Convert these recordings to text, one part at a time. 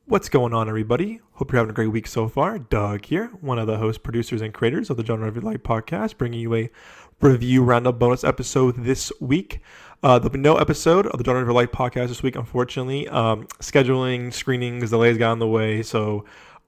What's going on, everybody? Hope you're having a great week so far. Doug here, one of the hosts, producers, and creators of the Genre of Your Life podcast, bringing you a review roundup bonus episode this week. There'll be no episode of the Genre of Your Life podcast this week, unfortunately. Scheduling, screenings, delays got in the way, so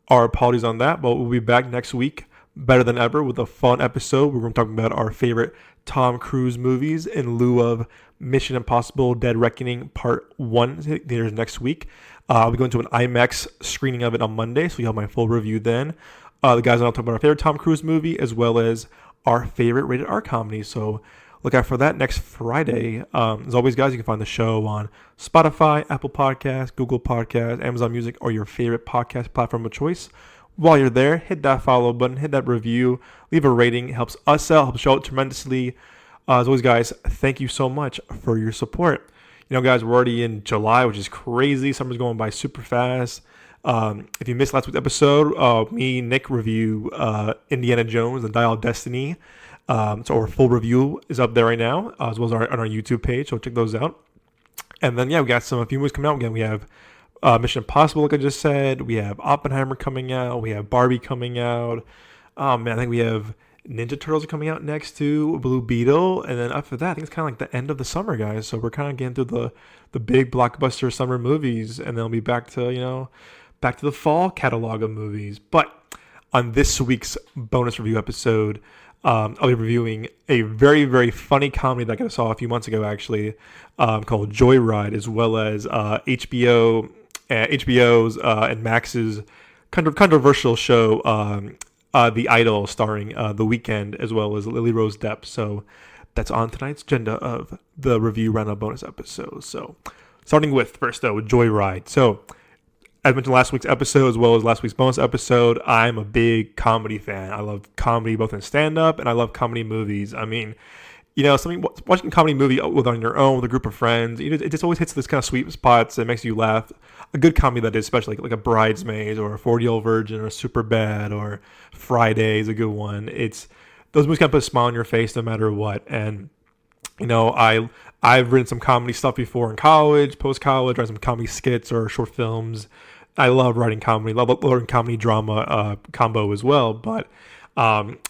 our apologies on that. But we'll be back next week, better than ever, with a fun episode. We're going to talk about our favorite Tom Cruise movies in lieu of Mission Impossible: Dead Reckoning Part 1 theaters next week. I'll be going to an IMAX screening of it on Monday, so you'll have my full review then. The guys and I'll talk about our favorite Tom Cruise movie as well as our favorite rated R comedy. So look out for that next Friday. As always, guys, you can find the show on Spotify, Apple Podcasts, Google Podcasts, Amazon Music, or your favorite podcast platform of choice. While you're there, hit that follow button, hit that review, leave a rating. It helps us out, helps show out tremendously. As always, guys, thank you so much for your support. You know, guys, we're already in July, which is crazy. Summer's going by super fast. If you missed last week's episode, me and Nick review Indiana Jones and Dial of Destiny. So our full review is up there right now, as well as on our YouTube page. So check those out. And then, yeah, we got a few movies coming out. Again, we have Mission Impossible, like I just said. We have Oppenheimer coming out. We have Barbie coming out. Oh, man, I think we have Ninja Turtles are coming out next too, Blue Beetle, and then after that, I think it's kind of like the end of the summer, guys. So we're kind of getting through the big blockbuster summer movies, and then we'll be back to the fall catalog of movies. But on this week's bonus review episode, I'll be reviewing a very, very funny comedy that I saw a few months ago, actually, called Joyride, as well as HBO's and Max's controversial show. The Idol, starring The Weeknd, as well as Lily Rose Depp. So that's on tonight's agenda of the review roundup bonus episode. So starting with first though, Joyride. So as mentioned last week's episode, as well as last week's bonus episode, I'm a big comedy fan. I love comedy both in stand-up and I love comedy movies. I mean, you know, watching a comedy movie on your own with a group of friends, it just always hits this kind of sweet spots. It makes you laugh. A good comedy that is, especially like a Bridesmaids or a 40-Year-Old Virgin or Superbad or Friday is a good one. Those movies kind of put a smile on your face no matter what. And you know, I've written some comedy stuff before in college, post college, written some comedy skits or short films. I love writing comedy, love writing comedy drama combo as well. But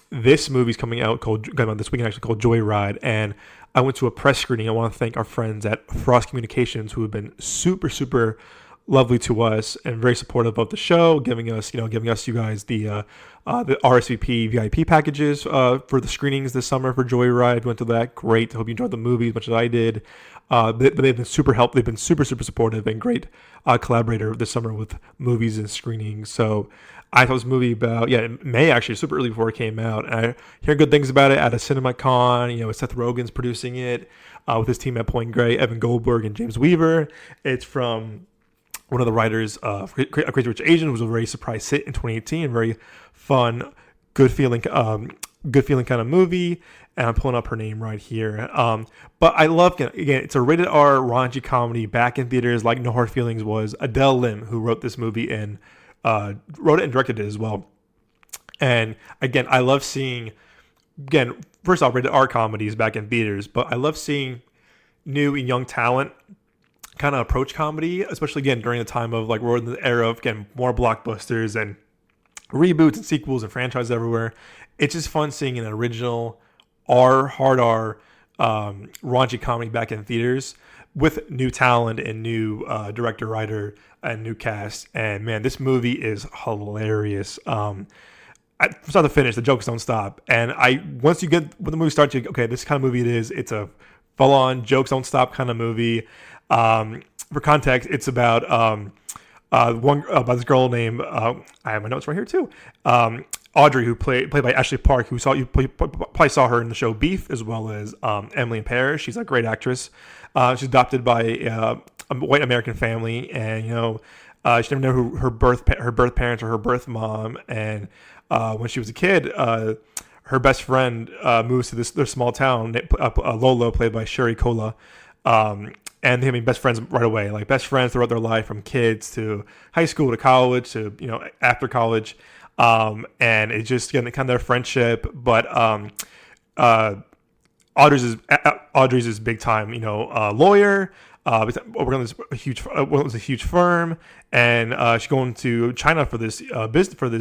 this movie's coming out this weekend actually, called Joyride, and I went to a press screening. I want to thank our friends at Frost Communications who have been super, super lovely to us and very supportive of the show, giving us you guys the RSVP VIP packages for the screenings this summer for Joyride. Went to that. Great. Hope you enjoyed the movie as much as I did. They've been super helpful. They've been super, super supportive and great collaborator this summer with movies and screenings. So I thought this movie in May, actually, super early before it came out. And I hear good things about it at a CinemaCon. You know, Seth Rogen's producing it with his team at Point Grey, Evan Goldberg and James Weaver. It's from one of the writers of Crazy Rich Asians, was a very surprise hit in 2018, very fun, good feeling kind of movie. And I'm pulling up her name right here. But I love, again, it's a rated R raunchy comedy back in theaters like No Hard Feelings was. Adele Lim, who wrote this movie and wrote it and directed it as well. And again, I love seeing, first off, rated R comedies back in theaters, but I love seeing new and young talent kind of approach comedy, especially again during the time of like we're in the era of more blockbusters and reboots and sequels and franchises everywhere. It's just fun seeing an original hard R raunchy comedy back in theaters with new talent and new director, writer, and new cast. And man, this movie is hilarious. From start to finish, the jokes don't stop. And when the movie starts, this kind of movie it is. It's a full-on jokes don't stop kind of movie. For context, it's about about this girl named I have my notes right here too. Audrey, who played by Ashley Park, you probably saw her in the show Beef, as well as Emily in Paris. She's a great actress. She's adopted by a white American family, and she never knew who her birth parents or her birth mom. And when she was a kid, her best friend moves to this small town, Lolo, played by Sherry Cola. And they became best friends right away, like best friends throughout their life, from kids to high school to college to after college, and it's just kind of their friendship. But Audrey's is big time, lawyer. working on this huge, well, it was a huge firm, and she's going to China for this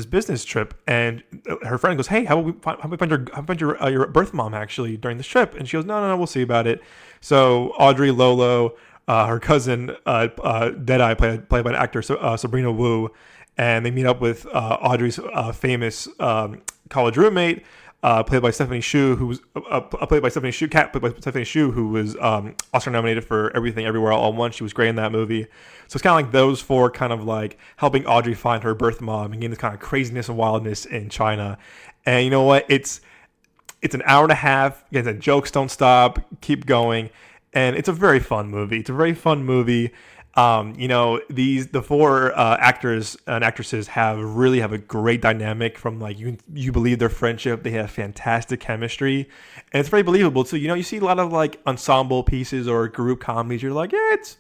business trip. And her friend goes, "Hey, how about we find your birth mom actually during this trip?" And she goes, "No, we'll see about it." So Audrey Lolo, her cousin, Deadeye, played by an actor, Sabrina Wu, and they meet up with Audrey's famous college roommate, played by Stephanie Shu, who was played by Stephanie Shu, played by Stephanie Shu, who was Oscar nominated for Everything Everywhere All at Once. She was great in that movie. So it's kind of like those four, kind of like helping Audrey find her birth mom and getting this kind of craziness and wildness in China. And you know what? It's an hour and a half. Again, the jokes don't stop, keep going, and it's a very fun movie. It's a very fun movie. The four actors and actresses really have a great dynamic. From like you believe their friendship. They have fantastic chemistry, and it's very believable too. You see a lot of like ensemble pieces or group comedies. You're like, yeah, it's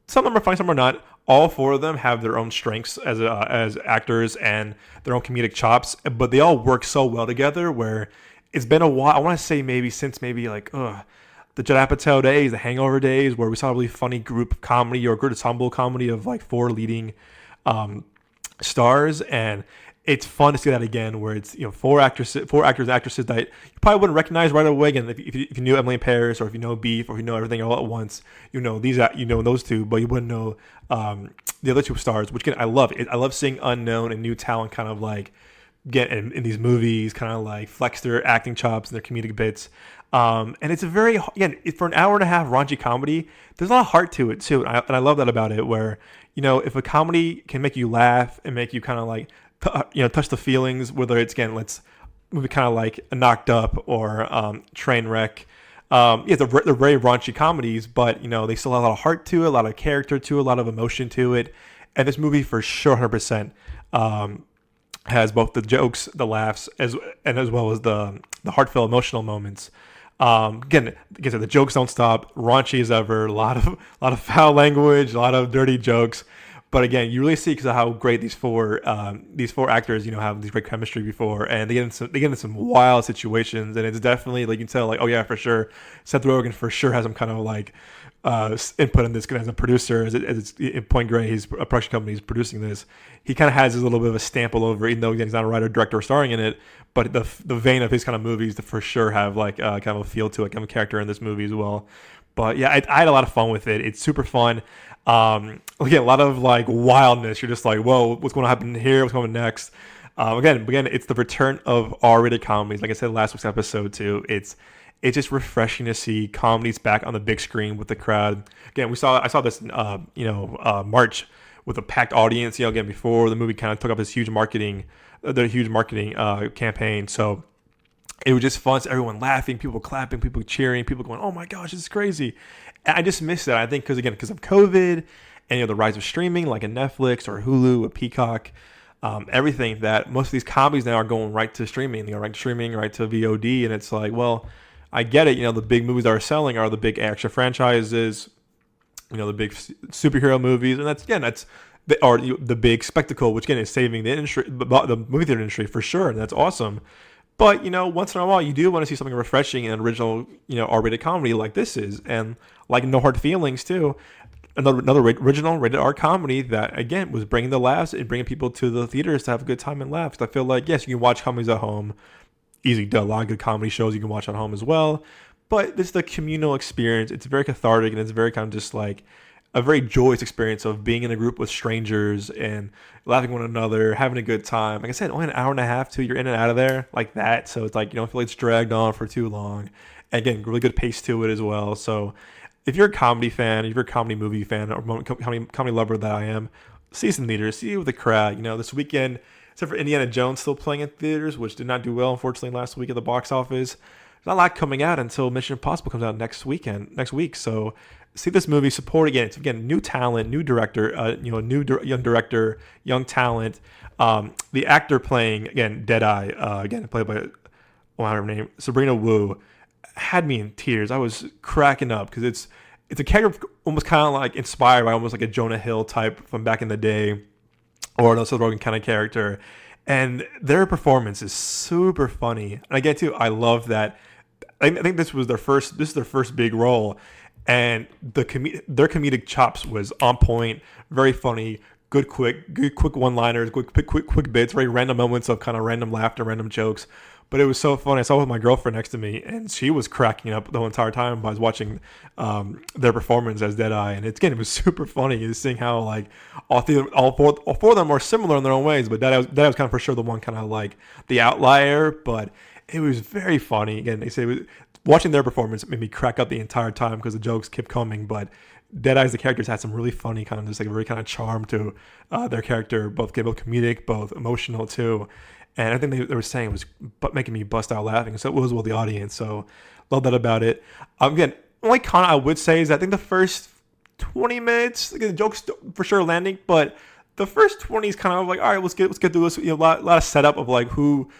some of them are funny, some are not. All four of them have their own strengths as actors and their own comedic chops, but they all work so well together. Where it's been a while. I want to say maybe since like the Judd Apatow days, the Hangover days, where we saw a really funny group comedy or group ensemble comedy of like four leading stars, and it's fun to see that again, where it's four actors and actresses that you probably wouldn't recognize right away. Again, if you knew Emily in Paris, or if you know Beef, or if you know Everything All at Once, those two, but you wouldn't know the other two stars. Which again, I love it. I love seeing unknown and new talent kind of like get in these movies, kind of like flex their acting chops and their comedic bits. And it's for an hour and a half raunchy comedy, there's a lot of heart to it too. And I love that about it, where, if a comedy can make you laugh and make you kind of like, touch the feelings, whether it's, again, let's movie kind of like Knocked Up or Trainwreck. They're very raunchy comedies, but, they still have a lot of heart to it, a lot of character to it, a lot of emotion to it. And this movie for sure, 100%, has both the jokes, the laughs, as well as the heartfelt emotional moments. Again, the jokes don't stop. Raunchy as ever. A lot of foul language, a lot of dirty jokes. But again, you really see because of how great these four actors, have these great chemistry before, and they get into some wild situations, and it's definitely like you can tell, like, oh yeah, for sure, Seth Rogen for sure has some kind of like input in this as a producer, as it's in Point Grey, his production company is producing this. He kind of has his little bit of a stamp all over, even though he's not a writer, director, or starring in it. But the vein of his kind of movies to for sure have like kind of a feel to it, kind of a character in this movie as well. But yeah, I had a lot of fun with it. It's super fun. Again, a lot of like wildness. You're just like, whoa, what's going to happen here? What's going next? Again, it's the return of R-rated comedies. Like I said last week's episode too, it's just refreshing to see comedies back on the big screen with the crowd. Again, I saw this, March with a packed audience. Again, before the movie kind of took up this huge marketing campaign. So it was just fun. So everyone laughing, people clapping, people cheering, people going, "Oh my gosh, this is crazy!" And I just missed that. I think because of COVID and the rise of streaming, like a Netflix or Hulu, a Peacock. Everything that most of these comedies now are going right to streaming. Right to VOD, and it's like, well, I get it. The big movies that are selling are the big action franchises, the big superhero movies, and that's the big spectacle, which again is saving the industry, the movie theater industry for sure, and that's awesome. But once in a while, you do want to see something refreshing in an original, R-rated comedy like this is, and like No Hard Feelings too. Another original rated R comedy that, again, was bringing the laughs and bringing people to the theaters to have a good time and laugh. Because I feel like, yes, you can watch comedies at home. Easy, a lot of good comedy shows you can watch at home as well. But this is the communal experience. It's very cathartic, and it's very kind of just like a very joyous experience of being in a group with strangers and laughing with one another, having a good time. Like I said, only an hour and a half too. You're in and out of there like that. So it's like you don't feel like it's dragged on for too long. And again, really good pace to it as well. So if you're a comedy fan, if you're a comedy movie fan, or comedy lover that I am, see some theaters, see it with the crowd. This weekend, except for Indiana Jones still playing in theaters, which did not do well, unfortunately, last week at the box office. There's not a lot coming out until Mission Impossible comes out next week. So see this movie, support again. It's again new talent, new director, young director, young talent. The actor playing again Deadeye, again played by her name, Sabrina Wu, had me in tears. I was cracking up because it's a character almost kind of like inspired by almost like a Jonah Hill type from back in the day, or an Seth Rogen kind of character, and their performance is super funny. And again too, I love that. I think this is their first big role, and their comedic chops was on point, very funny, good quick one-liners, quick bits, very random moments of kind of random laughter, random jokes. But it was so funny. I saw it with my girlfriend next to me, and she was cracking up the whole entire time. I was watching their performance as Deadeye, and it was super funny. Just seeing how like all four of them are similar in their own ways, but Deadeye was kind of for sure the one kind of like the outlier. But it was very funny. Again, they say watching their performance made me crack up the entire time because the jokes kept coming. But Deadeye's the characters had some really funny kind of just like a very kind of charm to their character, both comedic, both emotional too. And I think they were saying it was making me bust out laughing. So it was with the audience. So love that about it. Again, only con I would say is I think the first 20 minutes, the jokes for sure landing, but the first 20 is kind of like, all right, let's get through this. A lot of setup of like who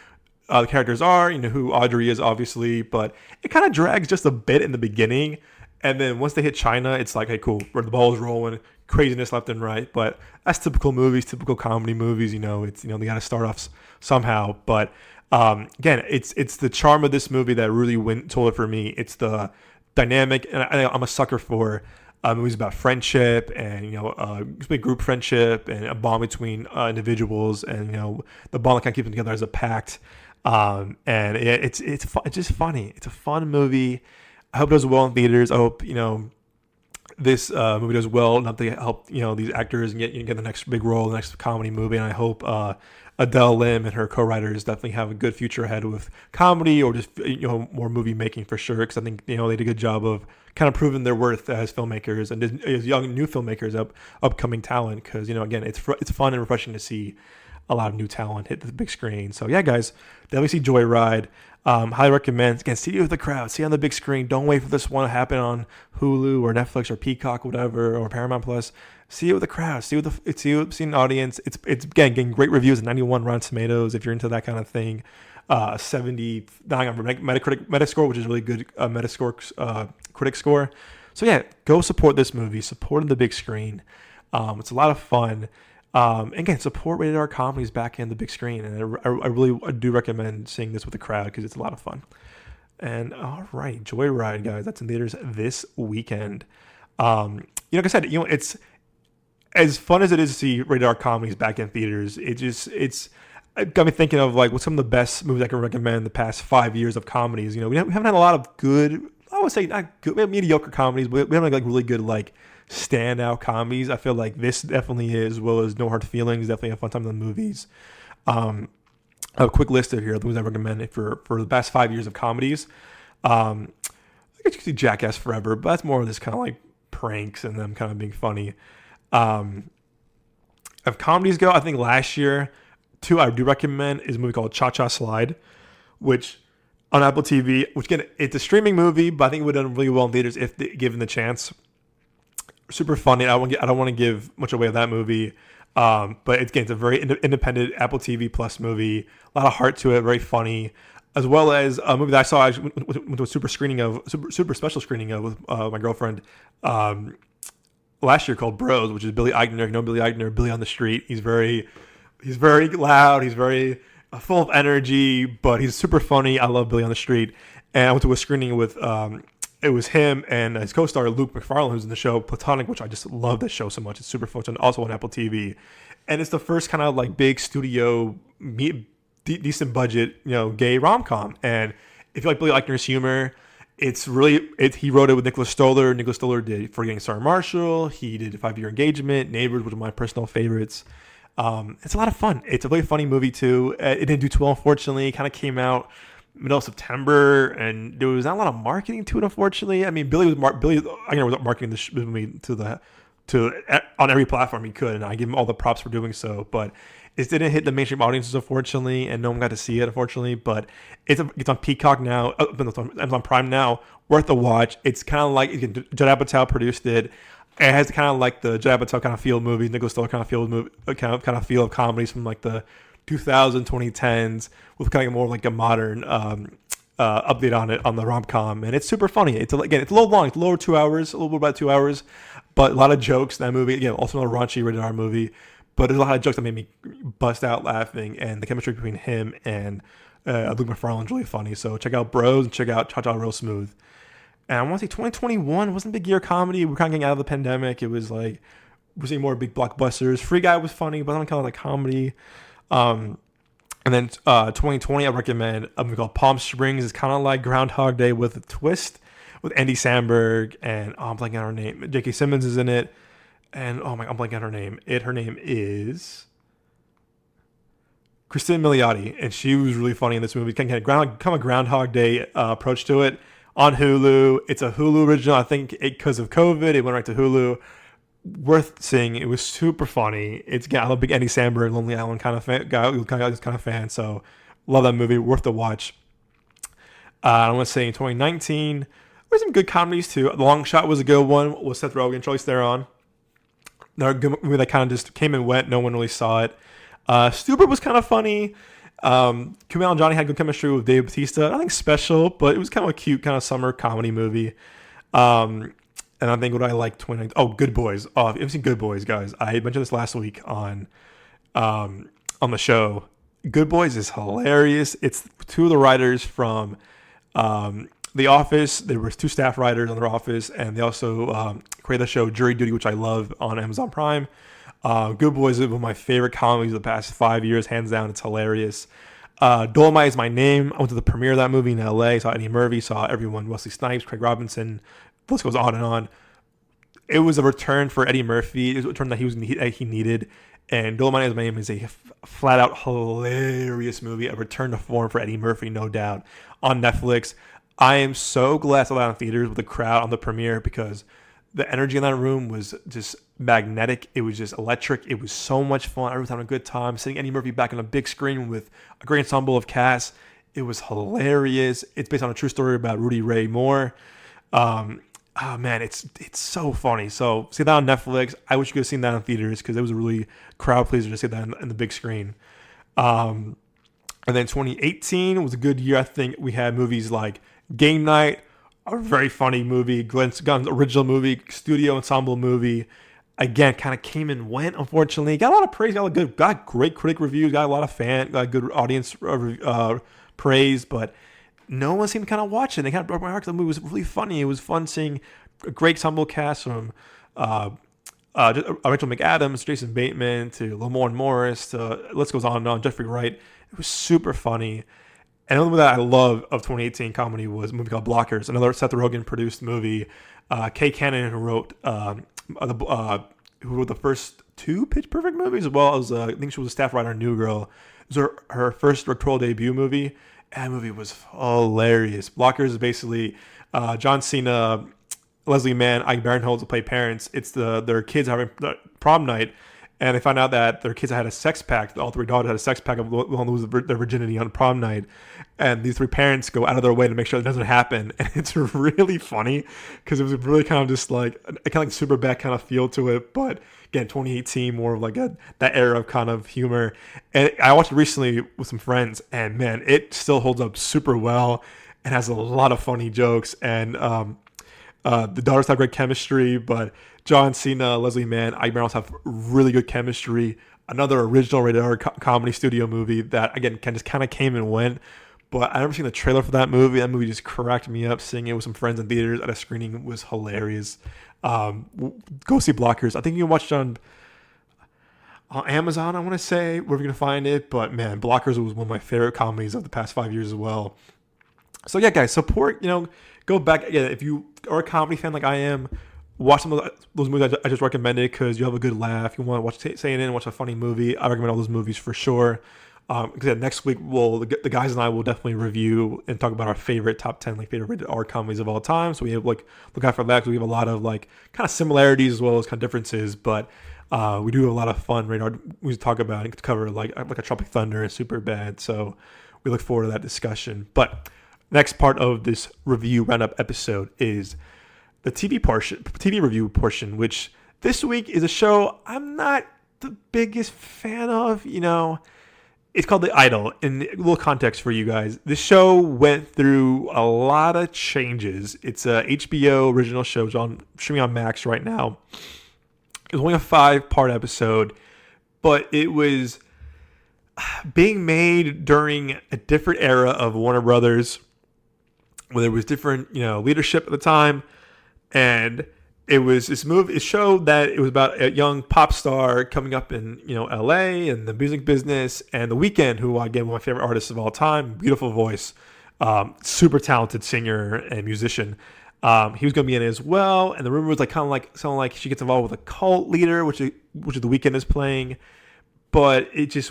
the characters are, who Audrey is obviously, but it kind of drags just a bit in the beginning. And then once they hit China, it's like, hey, cool, where the ball's rolling, craziness left and right. But that's typical movies, typical comedy movies. It's they got to start off somehow. But again, it's the charm of this movie that really told it for me. It's the dynamic, and I'm a sucker for movies about friendship and group friendship and a bond between individuals, and the bond that kind of keeps them together as a pact. And it's just funny. It's a fun movie. I hope it does well in theaters. I hope this movie does well enough to help these actors and get the next big role, the next comedy movie. And I hope Adele Lim and her co-writers definitely have a good future ahead with comedy or just more movie making for sure. Because I think they did a good job of kind of proving their worth as filmmakers and as young new filmmakers, upcoming talent. Because again, it's fun and refreshing to see a lot of new talent hit the big screen. So yeah, guys, definitely see Joyride. Highly recommend. Again, see it with the crowd. See it on the big screen. Don't wait for this one to happen on Hulu or Netflix or Peacock, whatever, or Paramount Plus. See it with the crowd. See an audience. It's again getting great reviews. 91 Rotten Tomatoes. If you're into that kind of thing, 79 on Metascore, which is really good Metascore critic score. So yeah, go support this movie. Support on the big screen. It's a lot of fun. Again, support rated R comedies back in the big screen, and I really do recommend seeing this with the crowd because it's a lot of fun. And all right, Joyride, guys, that's in theaters this weekend. Like I said, it's as fun as it is to see rated R comedies back in theaters. It got me thinking of like what's some of the best movies I can recommend the past 5 years of comedies. We haven't had a lot of good, I would say not good, we have mediocre comedies, but we haven't like really good like standout comedies. I feel like this definitely is, as well as No Hard Feelings, definitely a fun time in the movies. A quick list of here the movies I recommend for the past 5 years of comedies. I guess you could see Jackass Forever, but that's more of this kind of like pranks and them kind of being funny. If comedies go, I think last year, two I do recommend is a movie called Cha Cha Slide, which on Apple TV, which again, it's a streaming movie, but I think it would have done really well in theaters if given the chance. Super funny. I don't want to give much away of that movie, but it's a very independent Apple TV Plus movie. A lot of heart to it, very funny, as well as a movie that I saw. I went to a super special screening of with my girlfriend last year called Bros, which is Billy Eichner. Billy Eichner, Billy on the Street. He's very loud. He's very full of energy, but he's super funny. I love Billy on the Street, and I went to a screening with. It was him and his co-star Luke McFarlane, who's in the show Platonic, which I just love that show so much. It's super fun, also on Apple TV, and it's the first kind of like big studio, decent budget, gay rom-com. And if you like Billy Eichner's humor, he wrote it with Nicholas Stoller. Nicholas Stoller did Forgetting Sarah Marshall. He did 5 Year Engagement, Neighbors, which are my personal favorites. It's a lot of fun. It's a really funny movie too. It didn't do too well, unfortunately. It kind of came out middle of September, and there was not a lot of marketing to it, unfortunately. I mean, Billy Eichner was marketing this movie on every platform he could, and I give him all the props for doing so. But it didn't hit the mainstream audiences, unfortunately, and no one got to see it, unfortunately. But it's on Peacock now, it's on Amazon Prime now. Worth a watch. It's kind of like Judd Apatow produced it. It has kind of like the Judd Apatow kind of feel movies, Nicholas Stoller kind of feel of comedies from like the 2000s, 2010s, with kind of more like a modern update on it on the rom-com, and it's super funny. It's a little long. It's lower 2 hours, a little bit about 2 hours, but a lot of jokes in that movie. Again, also a raunchy rated R movie, but there's a lot of jokes that made me bust out laughing, and the chemistry between him and Luke McFarlane is really funny. So check out Bros and check out Cha Cha Real Smooth. And I want to say 2021 wasn't a big year of comedy. We're kind of getting out of the pandemic. It was like we're seeing more big blockbusters. Free Guy was funny, but I don't kind of like comedy. Um, and then 2020, I recommend a movie called Palm Springs. It's kind of like Groundhog Day with a twist, with Andy Samberg and I'm blanking on her name. J.K. Simmons is in it, and I'm blanking on her name. Her name is Kristen Milioti, and she was really funny in this movie. Kind of a Groundhog Day approach to it on Hulu. It's a Hulu original. I think because of COVID, it went right to Hulu. Worth seeing. It was super funny. I'm a big Andy Samberg, Lonely Island kind of fan. So love that movie. Worth the watch. I want to say in 2019, there's some good comedies too. The Long Shot was a good one with Seth Rogen, Charlize Theron. Another good movie that kind of just came and went. No one really saw it. Stupid was kind of funny. Kumail and Johnny had good chemistry with Dave Bautista. Nothing special, but it was kind of a cute kind of summer comedy movie. And I think what I like 2019. Oh, Good Boys. Oh, if you've seen Good Boys, guys. I mentioned this last week on the show. Good Boys is hilarious. It's two of the writers from The Office. There were two staff writers on The Office, and they also created the show Jury Duty, which I love, on Amazon Prime. Good Boys is one of my favorite comedies of the past 5 years, hands down. It's hilarious. Dolomite Is My Name. I went to the premiere of that movie in LA. Saw Eddie Murphy, saw everyone, Wesley Snipes, Craig Robinson. The list goes on and on. It was a return for Eddie Murphy. It was a return that he needed. And Dolomite Is My Name is a flat out hilarious movie. A return to form for Eddie Murphy, no doubt, on Netflix. I am so glad I saw that in theaters with the crowd on the premiere, because the energy in that room was just magnetic. It was just electric. It was so much fun. Everyone was having a good time. Seeing Eddie Murphy back on a big screen with a great ensemble of cast. It was hilarious. It's based on a true story about Rudy Ray Moore. Oh man, it's so funny. So see that on Netflix. I wish you could have seen that in theaters, because it was a really crowd pleaser to see that in the big screen. And then 2018 was a good year. I think we had movies like Game Night, a very funny movie, Glenn Gunn's original movie, studio ensemble movie. Again, kind of came and went, unfortunately. Got a lot of praise, got great critic reviews, got a lot of got good audience praise, but no one seemed to kind of watch it. They kind of broke my heart, because the movie was really funny. It was fun seeing a great ensemble cast from Rachel McAdams, Jason Bateman, to Lamorne Morris, to list goes on and on, Jeffrey Wright. It was super funny. And another movie that I love of 2018 comedy was a movie called Blockers, another Seth Rogen produced movie. Kay Cannon, who wrote the first two Pitch Perfect movies, as well as I think she was a staff writer on New Girl. It was her first directorial debut movie. That movie was hilarious. Blockers is basically John Cena, Leslie Mann, Ike Barinholtz will play parents. It's their kids having prom night, and they find out that their kids had a sex pact. All three daughters had a sex pact of lose their virginity on prom night, and these three parents go out of their way to make sure it doesn't happen. And it's really funny, because it was really kind of just like a kind of like super bad kind of feel to it, but again, 2018, more of like that era of kind of humor. And I watched it recently with some friends, and man, it still holds up super well and has a lot of funny jokes. And the daughters have great chemistry, but John Cena, Leslie Mann, Ike Barinholtz have really good chemistry. Another original rated R comedy studio movie that, again, just kind of came and went. But I never seen the trailer for that movie. That movie just cracked me up. Seeing it with some friends in theaters at a screening was hilarious. Go see Blockers. I think you can watch it on Amazon, I want to say, wherever you're going to find it. But man, Blockers was one of my favorite comedies of the past 5 years as well. So yeah, guys, support, go back. Yeah, if you are a comedy fan like I am, watch some of those movies I just recommended, because you have a good laugh. You want to watch Say It In, watch a funny movie. I recommend all those movies for sure. Next week, the guys and I will definitely review and talk about our favorite top 10 favorite rated R comedies of all time. So we have look out for that, because we have a lot of kind of similarities as well as kind of differences. But we do have a lot of fun rated R we talk about and cover like a Tropic Thunder and Superbad. So we look forward to that discussion. But next part of this review roundup episode is the TV review portion, which this week is a show I'm not the biggest fan of. It's called The Idol. And a little context for you guys. This show went through a lot of changes. It's a HBO original show. It's streaming on Max right now. It was only a 5-part episode, but it was being made during a different era of Warner Brothers. where there was different, leadership at the time, and it was this movie. It showed that it was about a young pop star coming up in L.A. and the music business, and The Weeknd, who again one of my favorite artists of all time, beautiful voice, super talented singer and musician. He was going to be in it as well, and the rumor was like kind of like sounding like she gets involved with a cult leader, which The Weeknd is playing, but it just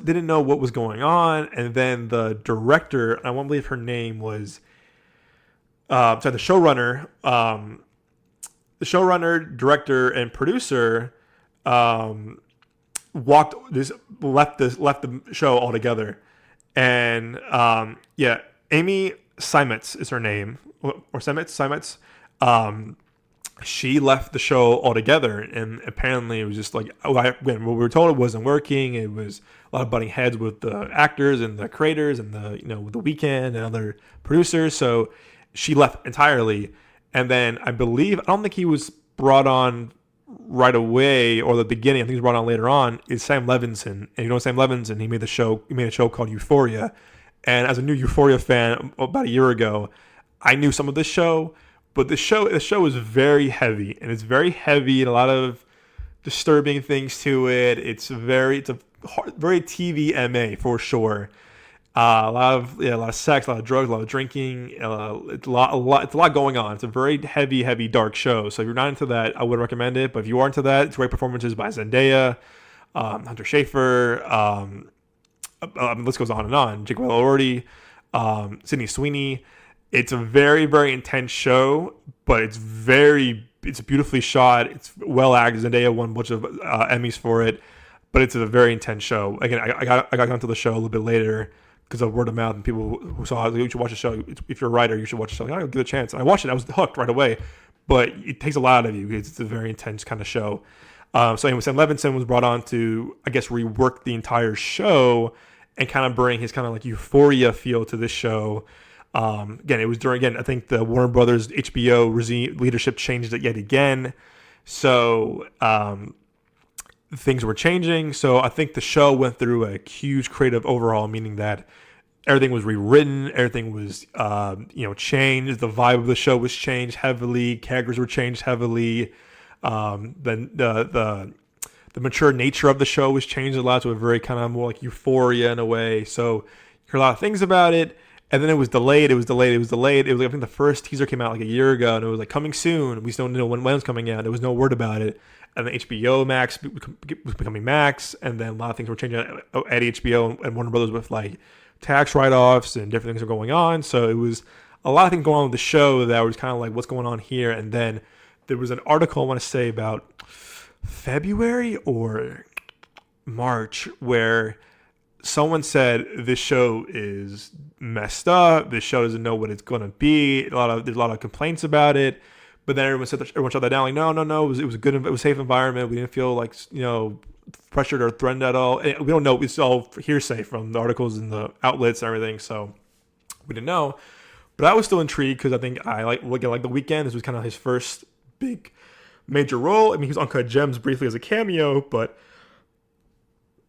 didn't know what was going on. And then the director, I won't believe her name was, the showrunner, director, and producer, um, left the show altogether, and Amy Seimetz is her name, or Seimetz. She left the show altogether, and apparently it was just like, when what we were told, it wasn't working. It was a lot of butting heads with the actors and the creators and with The Weeknd and other producers. So she left entirely. And then I don't think he was brought on right away or the beginning. I think he was brought on later on. Is Sam Levinson, and Sam Levinson? He made a show called Euphoria. And as a new Euphoria fan, about a year ago, I knew some of this show, but the show is very heavy, and it's very heavy and a lot of disturbing things to it. It's a very TVMA for sure. A lot of sex, a lot of drugs, a lot of drinking. It's a lot going on. It's a very heavy, dark show. So if you're not into that, I would recommend it. But if you are into that, it's great performances by Zendaya, Hunter Schafer. The list goes on and on. Jake Elordi, Sydney Sweeney. It's a very, very intense show, but it's beautifully shot. It's well acted. Zendaya won a bunch of Emmys for it, but it's a very intense show. Again, I got onto the show a little bit later because of word of mouth and people who saw it. Like, you should watch the show. If you're a writer, you should watch the show. I'll give it a chance. And I watched it. I was hooked right away, but it takes a lot of you. It's a very intense kind of show. So anyway, Sam Levinson was brought on to, I guess, rework the entire show and kind of bring his kind of like Euphoria feel to this show. Again, it was I think the Warner Brothers HBO leadership changed it yet again. So things were changing. So I think the show went through a huge creative overhaul, meaning that everything was rewritten, everything was changed. The vibe of the show was changed heavily. Characters were changed heavily. Then the mature nature of the show was changed a lot to a very kind of more like Euphoria in a way. So you heard a lot of things about it. And then it was delayed. It was like, I think the first teaser came out like a year ago, and it was like coming soon. We still don't know when it was coming out. There was no word about it. And then HBO Max was becoming Max, and then a lot of things were changing at HBO and Warner Brothers with like tax write-offs and different things were going on. So it was a lot of things going on with the show that was kind of like, what's going on here? And then there was an article, I want to say, about February or March, where someone said this show is messed up. This show doesn't know what it's going to be. There's a lot of complaints about it. But then everyone shut that down. Like, no. It was a safe environment. We didn't feel like pressured or threatened at all. And we don't know. It's all hearsay from the articles and the outlets and everything. So we didn't know. But I was still intrigued because I think I like The Weeknd. This was kind of his first big major role. I mean, he was Uncut Gems briefly as a cameo, but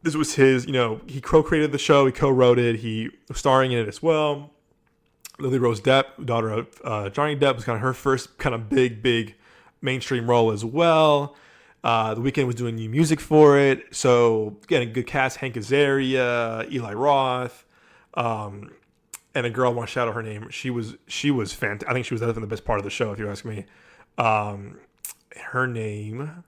this was his, he co-created the show, he co-wrote it, he was starring in it as well. Lily Rose Depp, daughter of Johnny Depp, was kind of her first kind of big mainstream role as well. The Weeknd was doing new music for it. So, again, a good cast, Hank Azaria, Eli Roth, and a girl, I want to shout out her name. She was fantastic. I think she was definitely the best part of the show, if you ask me. Her name...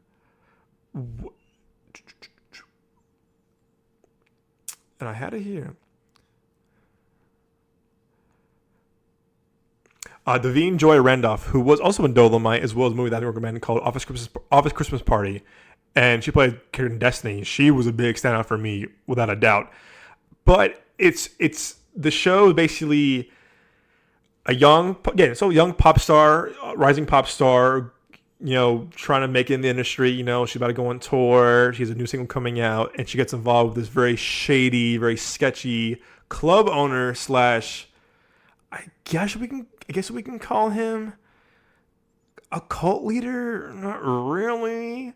And I had it here. Davine Joy Randolph, who was also in Dolomite, as well as a movie that I recommend called Office Christmas Party. And she played character in Destiny. She was a big standout for me, without a doubt. But it's the show basically a young pop star, rising pop star, trying to make it in the industry. She's about to go on tour. She has a new single coming out, and she gets involved with this very shady, very sketchy club owner / I guess we can call him a cult leader. Not really,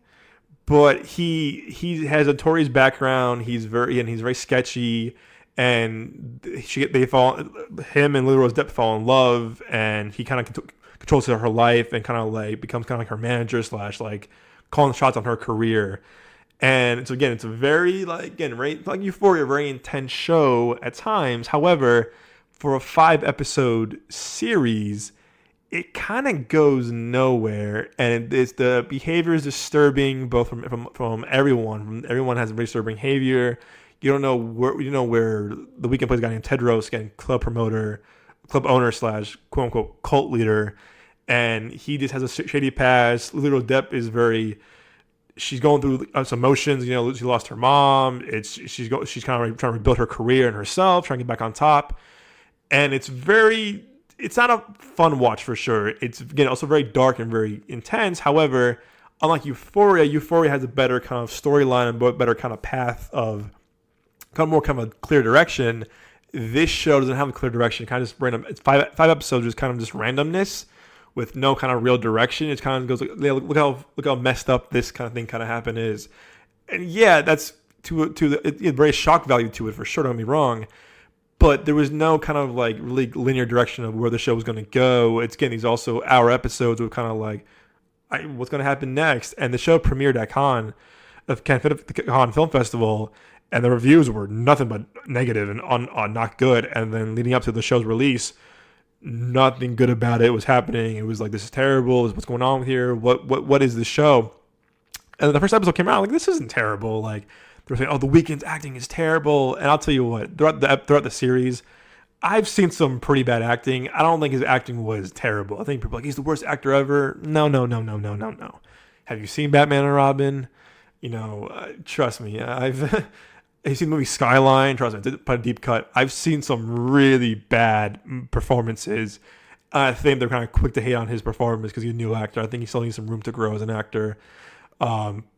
but he has a notorious background. He's very sketchy, and him and Lily Rose Depp fall in love, and he kind of controls her life and kind of like becomes kind of like her manager slash like calling the shots on her career. And so again, it's a very very like Euphoria, very intense show at times. However, for a 5-episode series, it kind of goes nowhere, and the behavior is disturbing both from everyone. Everyone has very disturbing behavior. You don't know where the Weeknd plays a guy named Tedros, again, club owner slash quote unquote cult leader, and he just has a shady past. Lily Rose Depp is she's going through some emotions. She lost her mom. She's kind of trying to rebuild her career and herself, trying to get back on top. And it's not a fun watch for sure. It's again also very dark and very intense. However, unlike Euphoria has a better kind of storyline and better kind of path of kind of a clear direction. This show doesn't have a clear direction. Kind of just random. It's five episodes, just kind of just randomness with no kind of real direction. It kind of goes like, look how messed up this kind of thing kind of happened is, and yeah, that's it's very shock value to it for sure. Don't get me wrong, but there was no kind of like really linear direction of where the show was going to go. It's getting these also hour episodes with kind of like what's going to happen next, and the show premiered at Cannes Film Festival, and the reviews were nothing but negative and not good. And then leading up to the show's release, nothing good about it was happening. It was like, this is terrible. What's going on here? What is this show? And then the first episode came out, like, this isn't terrible. Like, they were saying, oh, The Weeknd's acting is terrible. And I'll tell you what, throughout the series, I've seen some pretty bad acting. I don't think his acting was terrible. I think people are like, he's the worst actor ever. No. Have you seen Batman and Robin? Trust me, I've seen the movie Skyline. Trust me, I did put a deep cut. I've seen some really bad performances. I think they're kind of quick to hate on his performance because he's a new actor. I think he still needs some room to grow as an actor.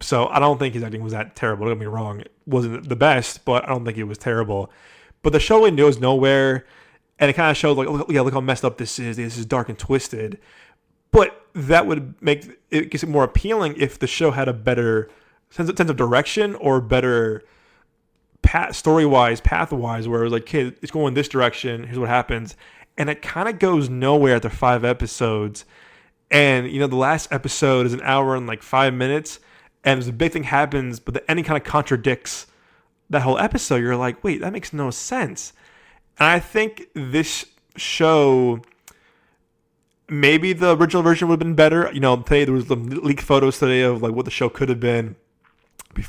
So I don't think his acting was that terrible. Don't get me wrong. It wasn't the best, but I don't think it was terrible. But the show really goes nowhere, and it kind of shows like, look how messed up this is. This is dark and twisted. But that would make it gets it more appealing if the show had a better sense of direction or better story-wise, path-wise, where it was like, okay, it's going this direction, here's what happens. And it kind of goes nowhere after 5 episodes. And, the last episode is an hour and like 5 minutes, and there's a big thing happens, but the ending kind of contradicts that whole episode. You're like, wait, that makes no sense. And I think this show, maybe the original version would have been better. Today there was some leaked photos today of like what the show could have been.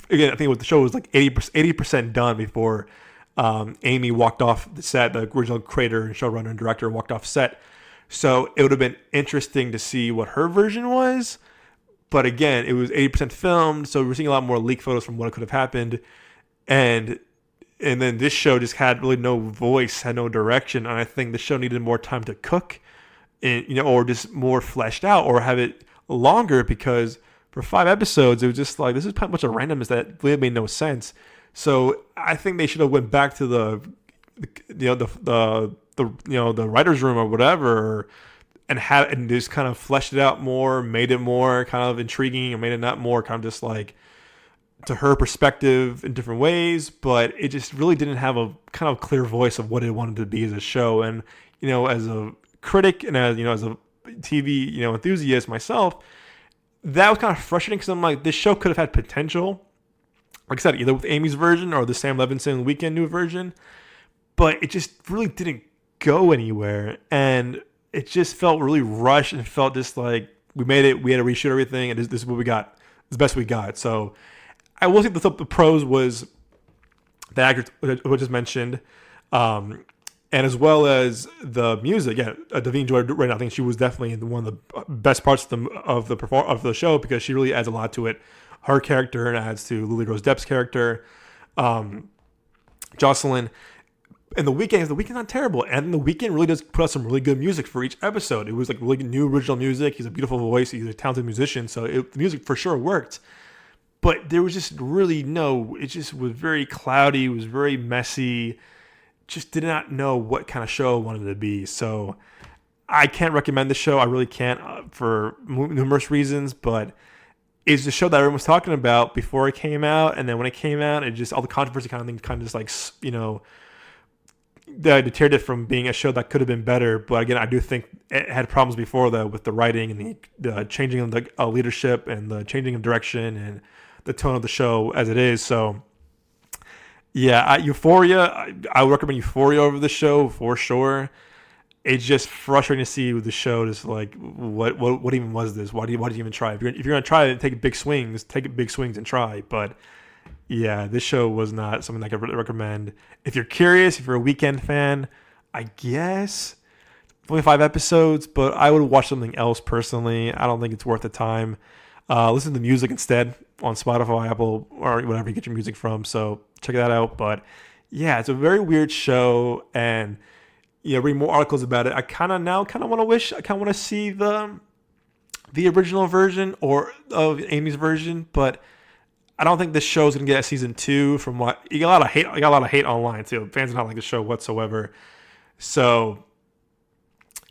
Again, I think the show was like 80% done before Amy walked off the set. The original creator and showrunner and director walked off set. So it would have been interesting to see what her version was. But again, it was 80% filmed, so we're seeing a lot more leaked photos from what could have happened. And then this show just had really no voice, had no direction. And I think the show needed more time to cook, or just more fleshed out, or have it longer, because for 5 episodes, it was just like, this is pretty much a randomness that really made no sense. So I think they should have went back to the writer's room or whatever, and just kind of fleshed it out more, made it more kind of intriguing, or made it not more kind of just like to her perspective in different ways. But it just really didn't have a kind of clear voice of what it wanted to be as a show. And as a critic and as a TV enthusiast myself, that was kind of frustrating, because I'm like, this show could have had potential, like I said, either with Amy's version or the Sam Levinson Weeknd new version, but it just really didn't go anywhere, and it just felt really rushed, and it felt just like, we made it, we had to reshoot everything, and this is what we got, it's the best we got. So I will say the pros was the actor who I just mentioned, and as well as the music. Yeah, Davine Joy right now, I think she was definitely one of the best parts of the show, because she really adds a lot to it. Her character, and adds to Lily Rose Depp's character, Jocelyn. And The Weeknd's not terrible, and The Weeknd really does put out some really good music for each episode. It was like really new original music. He's a beautiful voice. He's a talented musician, so the music for sure worked. But there was just really it just was very cloudy. It was very messy. Just did not know what kind of show I wanted to be. So I can't recommend the show. I really can't, for numerous reasons, but it's the show that everyone was talking about before it came out. And then when it came out, it just, all the controversy kind of thing kind of just like, that deterred it from being a show that could have been better. But again, I do think it had problems before that with the writing and the changing of the leadership and the changing of direction and the tone of the show as it is. So yeah, Euphoria, I would recommend Euphoria over the show for sure. It's just frustrating to see with the show. Just like what even was this? Why do you even try? If you're gonna try it, take big swings and try. But yeah, this show was not something I could really recommend. If you're curious, if you're a Weekend fan, I guess only 5 episodes, but I would watch something else personally. I don't think it's worth the time. Listen to the music instead on Spotify, Apple, or whatever you get your music from. So check that out. But yeah, it's a very weird show, and read more articles about it. I kind of want to see the original version or of Amy's version, but I don't think this show is gonna get a season 2. From what you got a lot of hate, online too. Fans do not like the show whatsoever. So,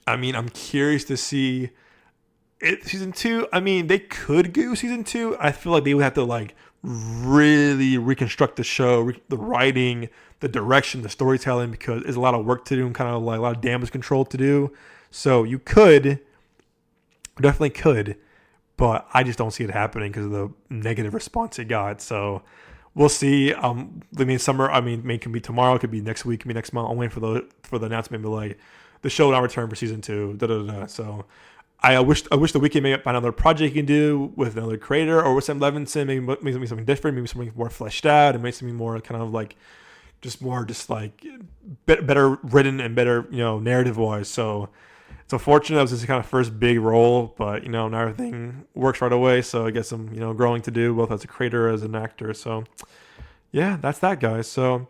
I mean, I'm curious to see season 2. I mean, they could do season 2. I feel like they would have to like really reconstruct the show, the writing, the direction, the storytelling, because there's a lot of work to do and kind of like a lot of damage control to do. So you definitely could. But I just don't see it happening because of the negative response it got. So we'll see. Summer. It can be tomorrow. It could be next week. It could be next month. I'm waiting for the announcement. But like, the show will not return for season 2. So I wish the Weekend may find another project he can do with another creator or with Sam Levinson. Maybe something different. Maybe something more fleshed out and maybe something more kind of like better written and better narrative wise. So. It's unfortunate. That was his kind of first big role, but not everything works right away. So I guess some growing to do, both as a creator as an actor. So yeah, that's that, guys. So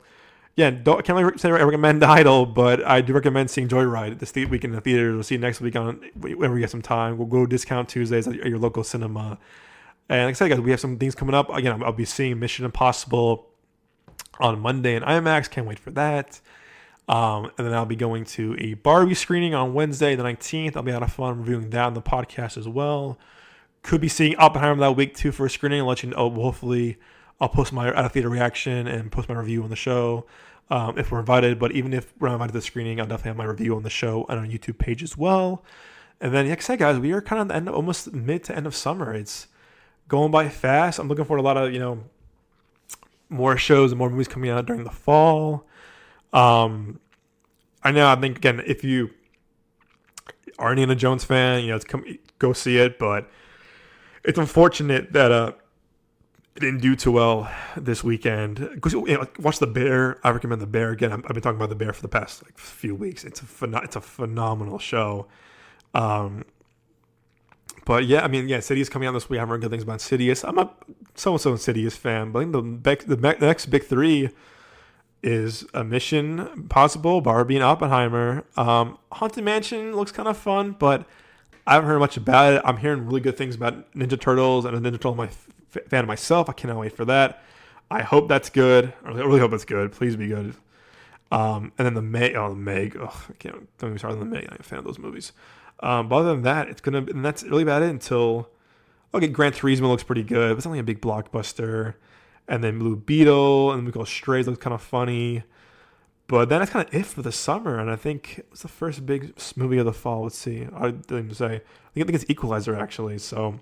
yeah, I can't really say I recommend Idol, but I do recommend seeing Joyride this weekend in the theater. We'll see you next week whenever we get some time. We'll go discount Tuesdays at your local cinema. And like I said, guys, we have some things coming up. Again, I'll be seeing Mission Impossible on Monday in IMAX. Can't wait for that. And then I'll be going to a Barbie screening on Wednesday, the 19th. I'll be out of fun reviewing that on the podcast as well. Could be seeing Oppenheimer that week too for a screening. I'll let you know. Hopefully, I'll post my out of theater reaction and post my review on the show if we're invited. But even if we're not invited to the screening, I'll definitely have my review on the show and on our YouTube page as well. And then, like I said, guys, we are kind of at the end, almost mid to end of summer. It's going by fast. I'm looking forward to a lot of more shows and more movies coming out during the fall. I think again, if you are an Indiana Jones fan, go see it. But it's unfortunate that it didn't do too well this weekend. Watch The Bear. I recommend The Bear again. I've been talking about The Bear for the past few weeks. It's a phenomenal show. But yeah, Insidious coming out this week. I haven't heard good things about Insidious. I'm a so-and-so Insidious fan, but I think the next big 3 is a Mission Impossible, Barbie, and Oppenheimer. Haunted Mansion looks kind of fun, but I haven't heard much about it. I'm hearing really good things about Ninja Turtles, and a Ninja Turtle fan myself. I cannot wait for that. I hope that's good. I really hope it's good. Please be good. And then the Meg. Oh, don't get me started on the Meg. I'm a fan of those movies. But other than that, and that's really about it until. Okay, Gran Turismo looks pretty good, but it's only a big blockbuster. And then Blue Beetle and the movie called Strays looks kind of funny. But then that's kind of it for the summer. And I think it was the first big movie of the fall. Let's see. I didn't even say. I think it's Equalizer, actually. So,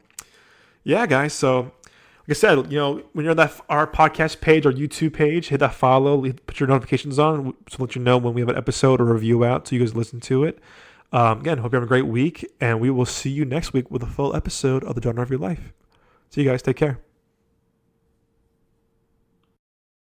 yeah, guys. So, like I said, when you're on our podcast page, our YouTube page, hit that follow, put your notifications on so let you know when we have an episode or review out so you guys listen to it. Again, hope you have a great week. And we will see you next week with a full episode of The Genre of Your Life. See you guys. Take care.